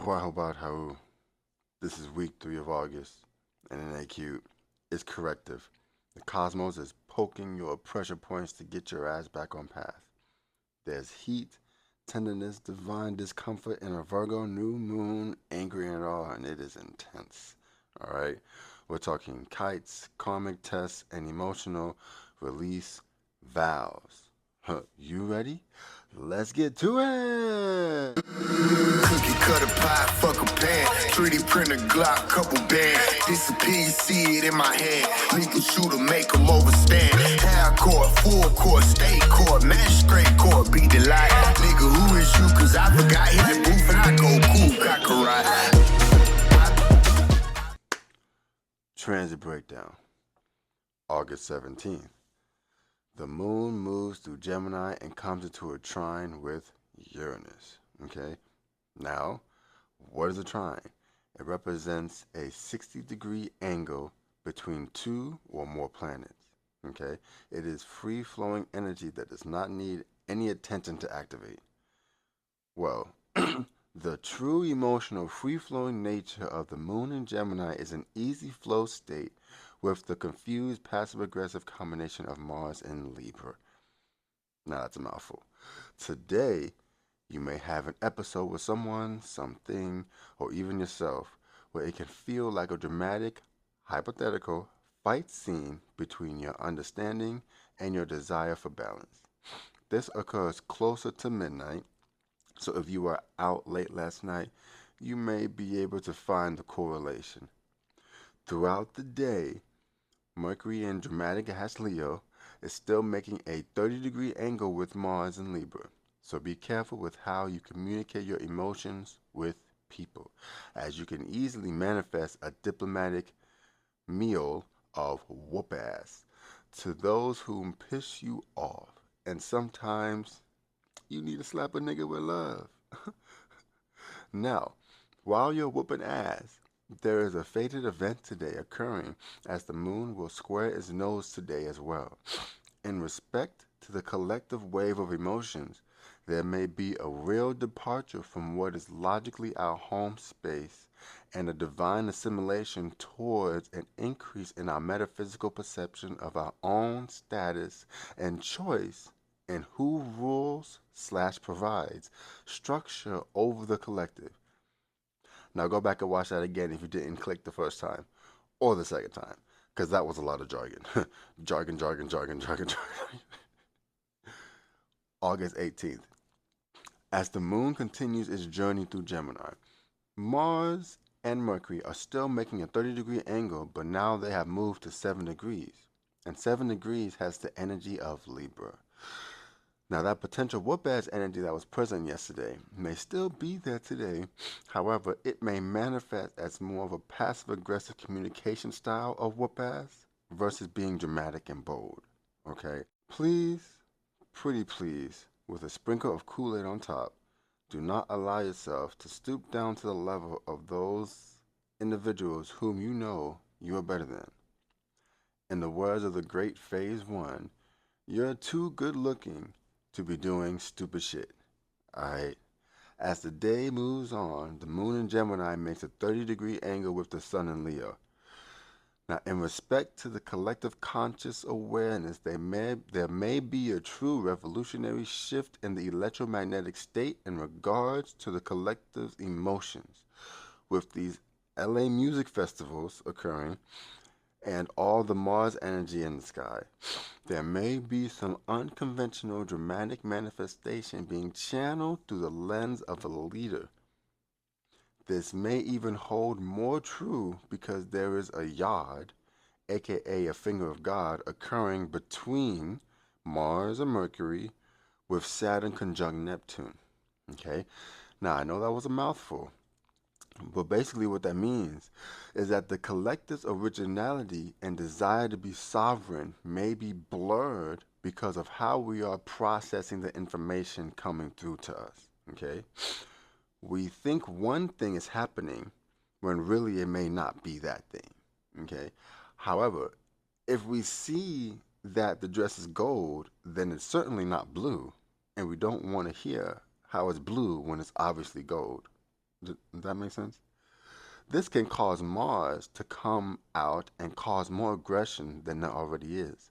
Wow, about how this is week 3 of August, and in AQ, it's corrective. The cosmos is poking your pressure points to get your ass back on path. There's heat, tenderness, divine discomfort in a Virgo new moon, angry and all, and it is intense. Alright? We're talking kites, karmic tests, and emotional release vows. Huh, you ready? Let's get to it! Cookie cutter pie, fuck a pan. 3D printer Glock, couple band. Disappear, see it in my hand. Nigga shooter, make 'em overstand. Half court, full court, state court, magistrate court, beat the light. Nigga, who is you? Cause I forgot hit the booth and I go cool, cock a ride. Transit breakdown. August 17th. The moon moves through Gemini and comes into a trine with Uranus. Okay? Now, what is a trine? It represents a 60-degree angle between two or more planets. Okay? It is free-flowing energy that does not need any attention to activate. Well, the true emotional free-flowing nature of the moon in Gemini is an easy flow state with the confused passive-aggressive combination of Mars and Libra. Now that's a mouthful. Today, you may have an episode with someone, something, or even yourself where it can feel like a dramatic, hypothetical fight scene between your understanding and your desire for balance. This occurs closer to midnight, so if you were out late last night, you may be able to find the correlation. Throughout the day, Mercury in dramatic ass Leo is still making a 30-degree angle with Mars in Libra. So be careful with how you communicate your emotions with people, as you can easily manifest a diplomatic meal of whoop ass to those whom piss you off. And sometimes you need to slap a nigga with love. Now, while you're whooping ass, there is a fated event today occurring as the moon will square its nose today as well. In respect to the collective wave of emotions, there may be a real departure from what is logically our home space and a divine assimilation towards an increase in our metaphysical perception of our own status and choice in who rules/provides structure over the collective. Now go back and watch that again if you didn't click the first time or the second time, because that was a lot of jargon. jargon, jargon, jargon, jargon, jargon. August 18th. As the moon continues its journey through Gemini, Mars and Mercury are still making a 30-degree angle, but now they have moved to 7 degrees. And 7 degrees has the energy of Libra. Now, that potential whoop-ass energy that was present yesterday may still be there today. However, it may manifest as more of a passive-aggressive communication style of whoop-ass versus being dramatic and bold. Okay? Please, pretty please, with a sprinkle of Kool-Aid on top, do not allow yourself to stoop down to the level of those individuals whom you know you are better than. In the words of the great Phase 1, you're too good looking to be doing stupid shit. Alright? As the day moves on, the moon in Gemini makes a 30-degree angle with the sun in Leo. Now, in respect to the collective conscious awareness, there may be a true revolutionary shift in the electromagnetic state in regards to the collective's emotions. With these LA music festivals occurring and all the Mars energy in the sky, there may be some unconventional dramatic manifestation being channeled through the lens of a leader. This may even hold more true because there is a yard, aka a finger of God, occurring between Mars and Mercury with Saturn conjunct Neptune. Okay? Now, I know that was a mouthful, but basically what that means is that the collective's originality and desire to be sovereign may be blurred because of how we are processing the information coming through to us. Okay? We think one thing is happening when really it may not be that thing. Okay? However, if we see that the dress is gold, then it's certainly not blue, and we don't want to hear how it's blue when it's obviously gold. Does that makes sense? This can cause Mars to come out and cause more aggression than there already is.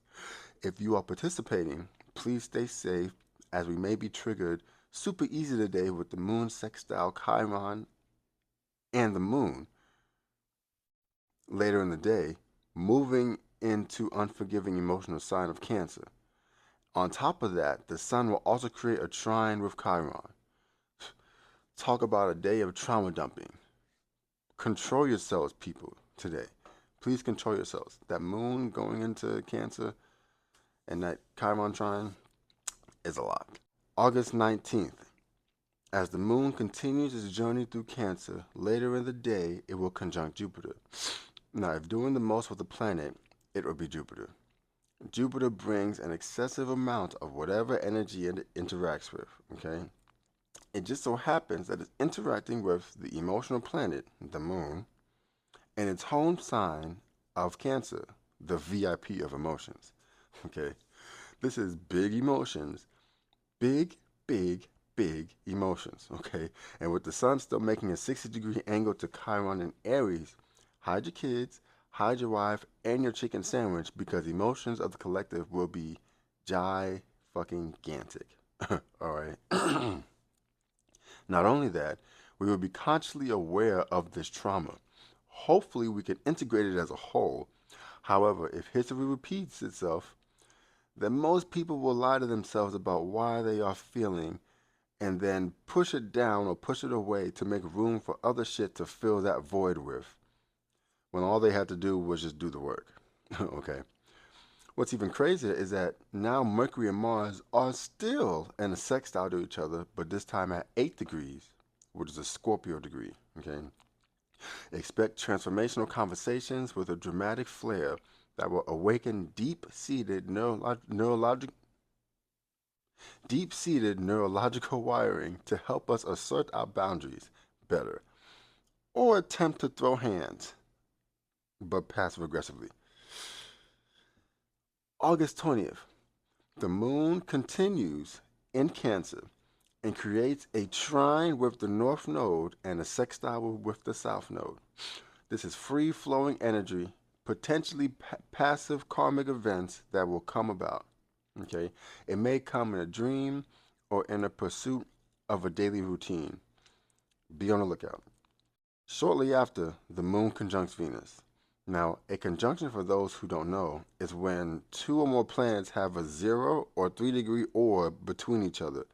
If you are participating, please stay safe as we may be triggered super easy today with the moon sextile Chiron and the moon later in the day, moving into unforgiving emotional sign of Cancer. On top of that, the sun will also create a trine with Chiron. Talk about a day of trauma dumping. Control yourselves, people, today. Please control yourselves. That moon going into Cancer and that Chiron trine is a lot. August 19th. As the moon continues its journey through Cancer, later in the day it will conjunct Jupiter. Now, if doing the most with the planet, it will be Jupiter. Jupiter brings an excessive amount of whatever energy it interacts with, okay? It just so happens that it's interacting with the emotional planet, the moon, and its home sign of Cancer, the VIP of emotions, okay? This is big emotions, big, big, big emotions, okay? And with the sun still making a 60-degree angle to Chiron in Aries, hide your kids, hide your wife, and your chicken sandwich because emotions of the collective will be fucking gantic. All right. Not only that, we will be consciously aware of this trauma. Hopefully, we can integrate it as a whole. However, if history repeats itself, then most people will lie to themselves about why they are feeling and then push it down or push it away to make room for other shit to fill that void with when all they had to do was just do the work. Okay. What's even crazier is that now Mercury and Mars are still in a sextile to each other, but this time at 8 degrees, which is a Scorpio degree. Okay. Expect transformational conversations with a dramatic flair that will awaken deep-seated neurological wiring to help us assert our boundaries better or attempt to throw hands, but passive aggressively. August 20th, the moon continues in Cancer and creates a trine with the north node and a sextile with the south node. This is free flowing energy, potentially passive karmic events that will come about. Okay? It may come in a dream or in a pursuit of a daily routine. Be on the lookout. Shortly after, the moon conjuncts Venus. Now, a conjunction, for those who don't know, is when two or more planets have a 0 or 3 degree orb between each other.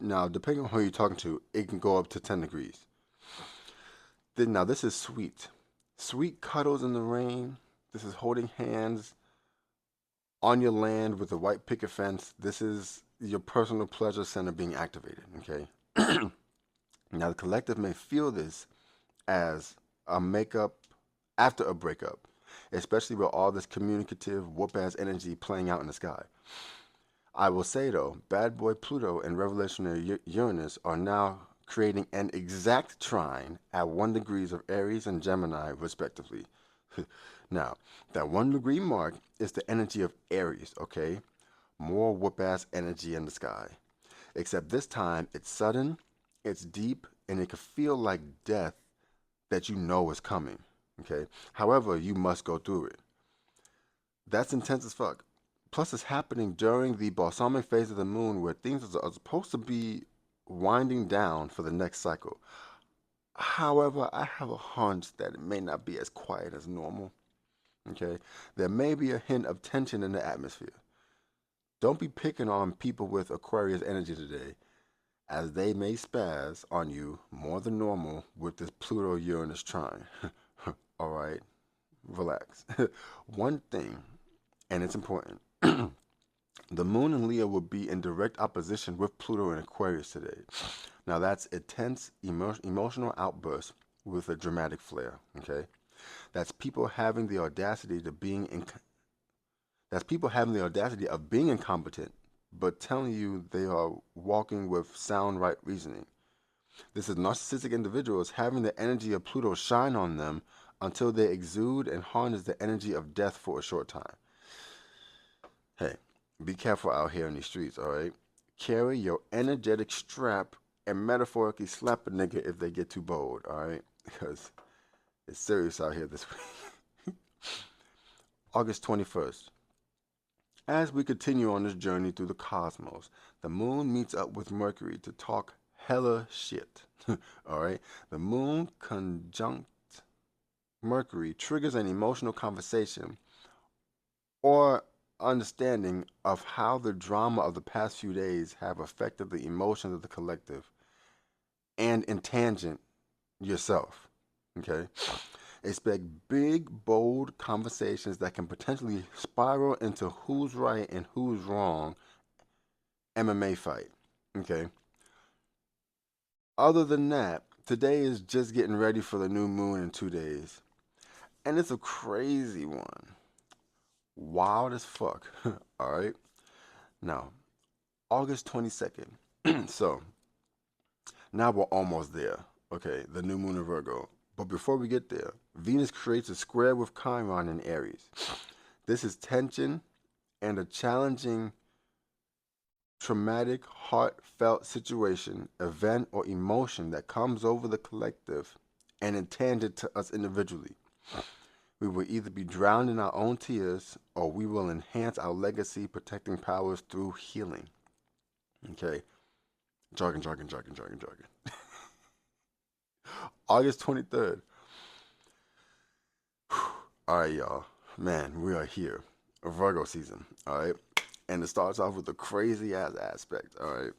Now, depending on who you're talking to, it can go up to 10 degrees. Now, this is sweet. Sweet cuddles in the rain. This is holding hands on your land with a white picket fence. This is your personal pleasure center being activated, okay? Now, the collective may feel this as a makeup after a breakup, especially with all this communicative, whoop ass energy playing out in the sky. I will say though, bad boy Pluto and revolutionary Uranus are now creating an exact trine at 1 degrees of Aries and Gemini, respectively. Now, that 1 degree mark is the energy of Aries, okay? More whoop ass energy in the sky. Except this time, it's sudden, it's deep, and it can feel like death that you know is coming, okay? However, you must go through it. That's intense as fuck. Plus, it's happening during the balsamic phase of the moon where things are supposed to be winding down for the next cycle. However, I have a hunch that it may not be as quiet as normal. Okay? There may be a hint of tension in the atmosphere. Don't be picking on people with Aquarius energy today, as they may spaz on you more than normal with this Pluto Uranus trine. Alright? Relax. One thing, and it's important. The moon in Leo will be in direct opposition with Pluto in Aquarius today. Now that's intense emotional outburst with a dramatic flair, okay? That's people having the audacity to being in, that's people having the audacity of being incompetent but telling you they are walking with sound right reasoning. This is narcissistic individuals having the energy of Pluto shine on them until they exude and harness the energy of death for a short time. Hey, be careful out here in these streets, all right? Carry your energetic strap and metaphorically slap a nigga if they get too bold, all right? Because it's serious out here this week. August 21st. As we continue on this journey through the cosmos, the moon meets up with Mercury to talk hella shit. All right? The moon conjunct Mercury triggers an emotional conversation or understanding of how the drama of the past few days have affected the emotions of the collective and in tangent yourself. Okay? Expect big, bold conversations that can potentially spiral into who's right and who's wrong MMA fight. Okay? Other than that, today is just getting ready for the new moon in 2 days. And it's a crazy one. Wild as fuck. Alright? Now, August 22nd. So, now we're almost there. Okay, the new moon in Virgo. But before we get there, Venus creates a square with Chiron in Aries. This is tension and a challenging, traumatic, heartfelt situation, event, or emotion that comes over the collective and intended to us individually. We will either be drowned in our own tears or we will enhance our legacy, protecting powers through healing. Okay? Jargon. August 23rd. All right, y'all. Man, we are here. Virgo season. All right? And it starts off with a crazy ass aspect. All right?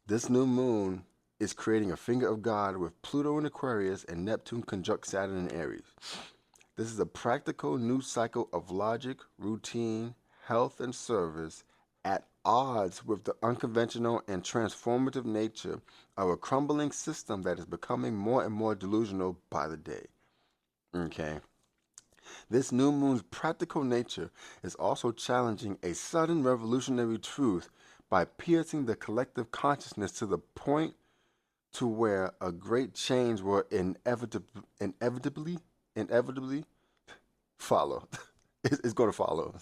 This new moon is creating a finger of God with Pluto in Aquarius and Neptune conjunct Saturn in Aries. This is a practical new cycle of logic, routine, health, and service at odds with the unconventional and transformative nature of a crumbling system that is becoming more and more delusional by the day. Okay? This new moon's practical nature is also challenging a sudden revolutionary truth by piercing the collective consciousness to the point to where a great change will inevitably follow. It's going to follow.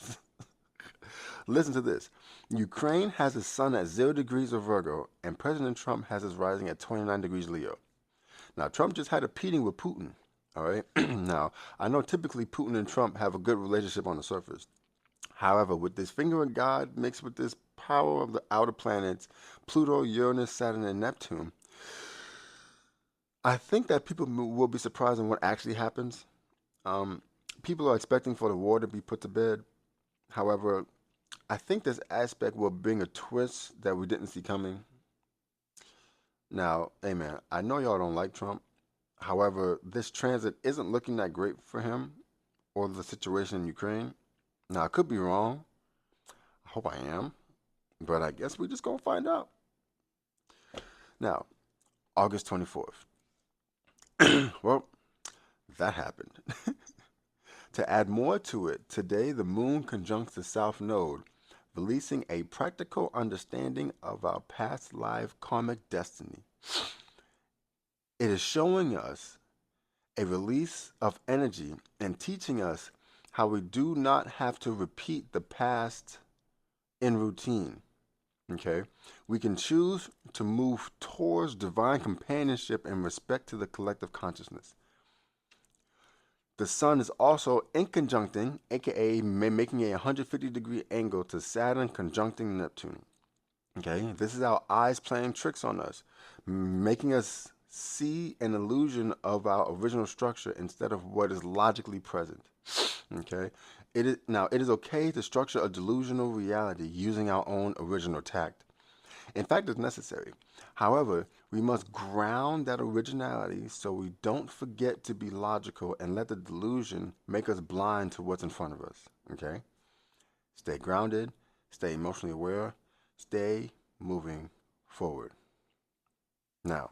Listen to this. Ukraine has its sun at 0 degrees of Virgo, and President Trump has his rising at 29 degrees Leo. Now, Trump just had a meeting with Putin. All right. Now, I know typically Putin and Trump have a good relationship on the surface. However, with this finger of God mixed with this power of the outer planets, Pluto, Uranus, Saturn, and Neptune, I think that people will be surprised in what actually happens. Um, People are expecting for the war to be put to bed. However, I think this aspect will bring a twist that we didn't see coming. Now, hey man, I know y'all don't like Trump. However, this transit isn't looking that great for him or the situation in Ukraine. Now, I could be wrong. I hope I am. But I guess we just gonna find out. Now, August 24th. Well, that happened. To add more to it, today the moon conjuncts the south node, releasing a practical understanding of our past life karmic destiny. It is showing us a release of energy and teaching us how we do not have to repeat the past in routine. Okay? We can choose to move towards divine companionship and respect to the collective consciousness. The sun is also inconjuncting, aka making a 150-degree angle to Saturn conjuncting Neptune. Okay, this is our eyes playing tricks on us, making us see an illusion of our original structure instead of what is logically present. Okay, it is okay to structure a delusional reality using our own original tact. In fact, it's necessary. However, we must ground that originality so we don't forget to be logical and let the delusion make us blind to what's in front of us. Okay? Stay grounded, stay emotionally aware, stay moving forward. Now,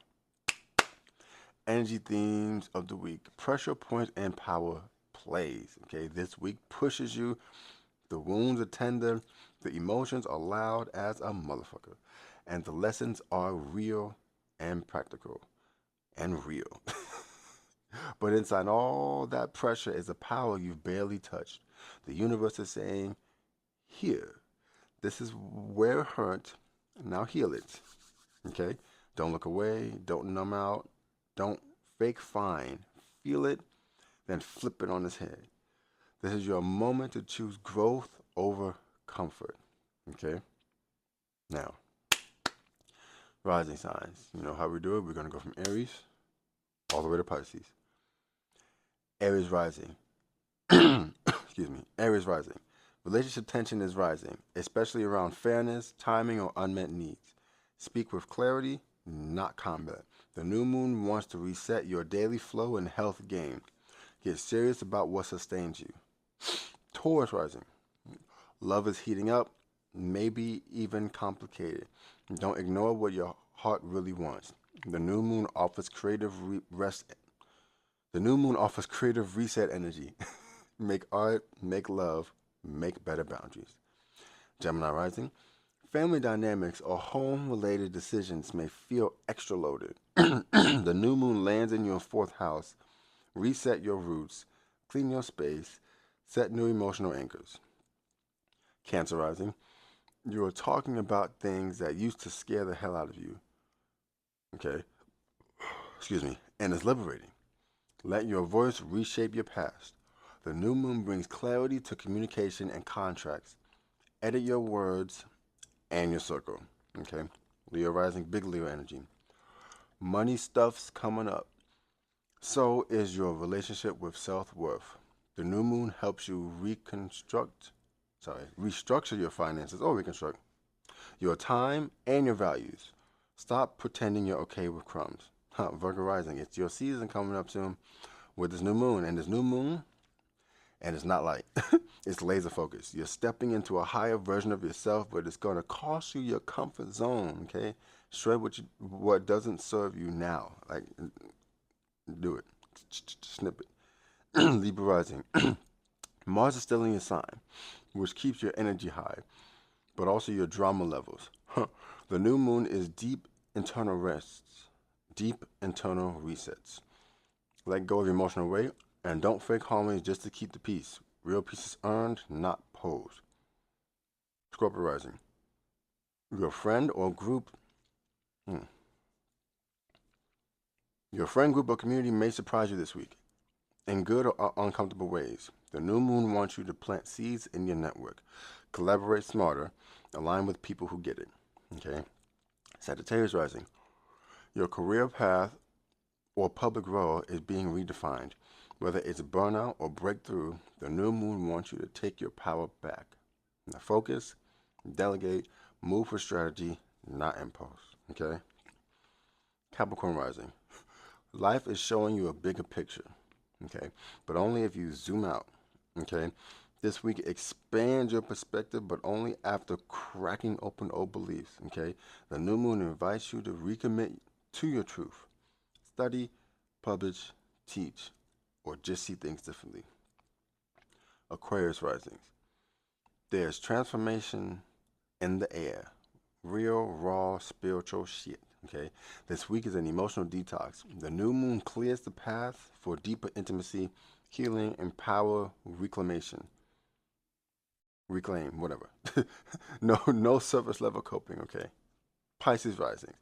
energy themes of the week: pressure points and power plays. Okay, this week pushes you. The wounds are tender, the emotions are loud as a motherfucker, and the lessons are real and practical and real. But inside all that pressure is a power you've barely touched. The universe is saying, here, this is where it hurt, now heal it. Okay? Don't look away. Don't numb out. Don't fake fine. Feel it, then flip it on its head. This is your moment to choose growth over comfort. Okay? Now, rising signs. You know how we do it? We're going to go from Aries all the way to Pisces. Aries rising. Excuse me. Aries rising. Relationship tension is rising, especially around fairness, timing, or unmet needs. Speak with clarity, not combat. The new moon wants to reset your daily flow and health game. Get serious about what sustains you. Taurus rising. Love is heating up, maybe even complicated. Don't ignore what your heart really wants. The new moon offers rest. The new moon offers creative reset energy. Make art, make love, make better boundaries. Gemini rising. Family dynamics or home related decisions may feel extra loaded. The new moon lands in your fourth house. Reset your roots, clean your space, set new emotional anchors. Cancer rising. You are talking about things that used to scare the hell out of you. Okay? Excuse me. And it's liberating. Let your voice reshape your past. The new moon brings clarity to communication and contracts. Edit your words and your circle. Okay? Leo rising, big Leo energy. Money stuff's coming up. So is your relationship with self-worth. The new moon helps you restructure your finances or reconstruct your time and your values. Stop pretending you're okay with crumbs. Virgo rising, it's your season coming up soon with this new moon. And this new moon, and it's not light, it's laser focused. You're stepping into a higher version of yourself, but it's going to cost you your comfort zone, okay? Shred what doesn't serve you now. Like, do it. Snip it. Libra rising. Mars is still in your sign, which keeps your energy high, but also your drama levels. The new moon is deep internal rests, deep internal resets. Let go of emotional weight and don't fake harmony just to keep the peace. Real peace is earned, not posed. Scorpio rising. Your friend or group. Your friend group or community may surprise you this week in good or uncomfortable ways. The new moon wants you to plant seeds in your network. Collaborate smarter. Align with people who get it. Okay? Sagittarius rising. Your career path or public role is being redefined. Whether it's burnout or breakthrough, the new moon wants you to take your power back. Now focus, delegate, move for strategy, not impulse. Okay? Capricorn rising. Life is showing you a bigger picture, okay? But only if you zoom out, okay? This week, expand your perspective, but only after cracking open old beliefs, okay? The new moon invites you to recommit to your truth. Study, publish, teach, or just see things differently. Aquarius risings. There's transformation in the air. Real, raw, spiritual shit. Okay, this week is an emotional detox. The new moon clears the path for deeper intimacy, healing, and power reclamation. Reclaim, whatever. No surface level coping. Okay. Pisces rising.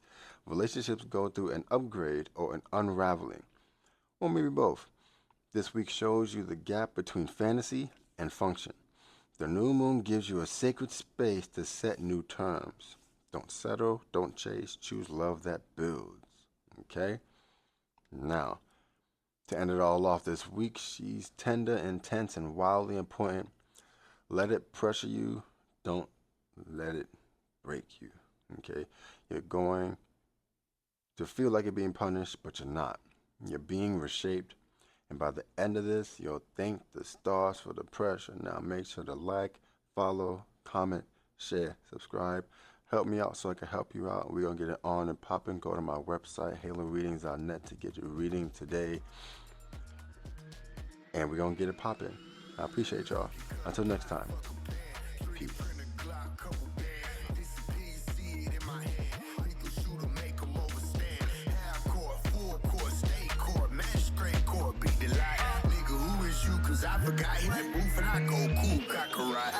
Relationships go through an upgrade or an unraveling, or maybe both. This week shows you the gap between fantasy and function. The new moon gives you a sacred space to set new terms. Don't settle, don't chase, choose love that builds. Okay? Now, to end it all off this week, she's tender, intense, and wildly important. Let it pressure you, don't let it break you. Okay? You're going to feel like you're being punished, but you're not. You're being reshaped. And by the end of this, you'll thank the stars for the pressure. Now make sure to like, follow, comment, share, subscribe. Help me out so I can help you out. We're going to get it on and popping. Go to my website, haloreadings.net, to get your reading today. And we're going to get it popping. I appreciate y'all. Until next time. Peace. I forgot he like roof and I go cool, cock a ride.